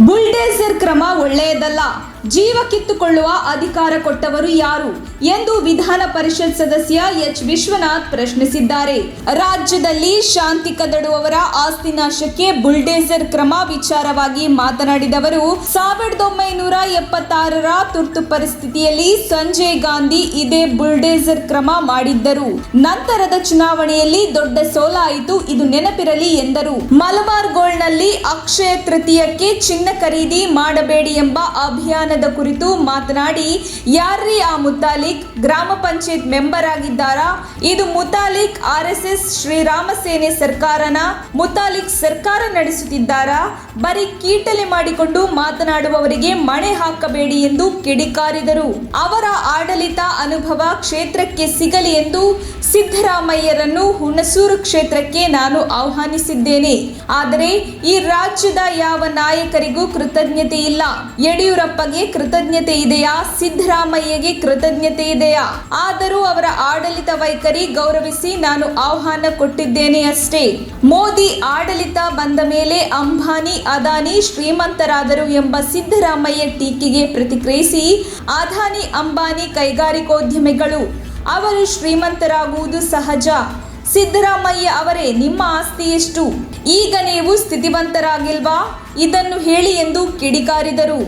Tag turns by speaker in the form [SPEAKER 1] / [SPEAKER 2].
[SPEAKER 1] ಬುಲ್ಡೇಸರ್ ಕ್ರಮ ಒಳ್ಳೆಯದಲ್ಲ, ಜೀವ ಕಿತ್ತುಕೊಳ್ಳುವ ಅಧಿಕಾರ ಕೊಟ್ಟವರು ಯಾರು ಎಂದು ವಿಧಾನ ಪರಿಷತ್ ಸದಸ್ಯ ಎಚ್ ವಿಶ್ವನಾಥ್ ಪ್ರಶ್ನಿಸಿದ್ದಾರೆ. ರಾಜ್ಯದಲ್ಲಿ ಶಾಂತಿ ಕದಡುವವರ ಆಸ್ತಿ ನಾಶಕ್ಕೆ ಬುಲ್ಡೇಸರ್ ಕ್ರಮ ವಿಚಾರವಾಗಿ ಮಾತನಾಡಿದ ಅವರು, 1976ರ ತುರ್ತು ಪರಿಸ್ಥಿತಿಯಲ್ಲಿ ಸಂಜಯ್ ಗಾಂಧಿ ಇದೇ ಬುಲ್ಡೇಸರ್ ಕ್ರಮ ಮಾಡಿದ್ದರು. ನಂತರದ ಚುನಾವಣೆಯಲ್ಲಿ ದೊಡ್ಡ ಸೋಲಾಯಿತು, ಇದು ನೆನಪಿರಲಿ ಎಂದರು. ಮಲಬಾರ್ ಗೋಲ್ಡ್ನಲ್ಲಿ ಅಕ್ಷಯ ತೃತೀಯಕ್ಕೆ ಚಿನ್ನ ಖರೀದಿ ಮಾಡಬೇಡಿ ಎಂಬ ಅಭಿಯಾನದ ಕುರಿತು ಮಾತನಾಡಿ, ಯಾರ್ರೀ ಆ ಮುತಾಲಿಕ್? ಗ್ರಾಮ ಪಂಚಾಯತ್ ಮೆಂಬರ್ ಆಗಿದ್ದಾರಾ? ಇದು ಮುತಾಲಿಕ್ ಆರ್ಎಸ್ಎಸ್ ಶ್ರೀರಾಮ ಸೇನೆ ಸರ್ಕಾರನ? ಮುತಾಲಿಕ್ ಸರ್ಕಾರ ನಡೆಸುತ್ತಿದ್ದಾರಾ? ಬರೀ ಕೀಟಲೆ ಮಾಡಿಕೊಂಡು ಮಾತನಾಡುವವರಿಗೆ ಮಣೆ ಹಾಕಬೇಡಿ ಎಂದು ಕಿಡಿಕಾರಿದರು. ಅವರ ಆಡಳಿತ ಅನುಭವ ಕ್ಷೇತ್ರಕ್ಕೆ ಸಿಗಲಿ ಎಂದು ಸಿದ್ದರಾಮಯ್ಯರನ್ನು ಹುಣಸೂರು ಕ್ಷೇತ್ರಕ್ಕೆ ನಾನು ಆಹ್ವಾನಿಸಿದ್ದೇನೆ. ಆದರೆ ಈ ರಾಜ್ಯದ ಯಾವ ನಾಯಕರಿಗೂ ಕೃತಜ್ಞತೆ ಇಲ್ಲ. ಯಡಿಯೂರಪ್ಪಗೆ ಕೃತಜ್ಞತೆ ಇದೆಯಾ? ಸಿದ್ದರಾಮಯ್ಯಗೆ ಕೃತಜ್ಞತೆ ಇದೆಯಾ? ಆದರೂ ಅವರ ಆಡಳಿತ ವೈಖರಿ ಗೌರವಿಸಿ ನಾನು ಆಹ್ವಾನ ಕೊಟ್ಟಿದ್ದೇನೆ ಅಷ್ಟೇ. ಮೋದಿ ಆಡಳಿತ ಬಂದ ಮೇಲೆ ಅಂಬಾನಿ ಅದಾನಿ ಶ್ರೀಮಂತರಾದರು ಎಂಬ ಸಿದ್ದರಾಮಯ್ಯ ಟೀಕೆಗೆ ಪ್ರತಿಕ್ರಿಯಿಸಿ, ಅದಾನಿ ಅಂಬಾನಿ ಕೈಗಾರಿಕೋದ್ಯಮಿಗಳು, ಅವರು ಶ್ರೀಮಂತರಾಗುವುದು ಸಹಜ. ಸಿದ್ದರಾಮಯ್ಯ ಅವರೇ, ನಿಮ್ಮ ಆಸ್ತಿ ಎಷ್ಟು? ಈಗ ನೀವು ಸ್ಥಿತಿವಂತರಾಗಿಲ್ವಾ? ಇದನ್ನು ಹೇಳಿ ಎಂದು ಕಿಡಿಕಾರಿದರು.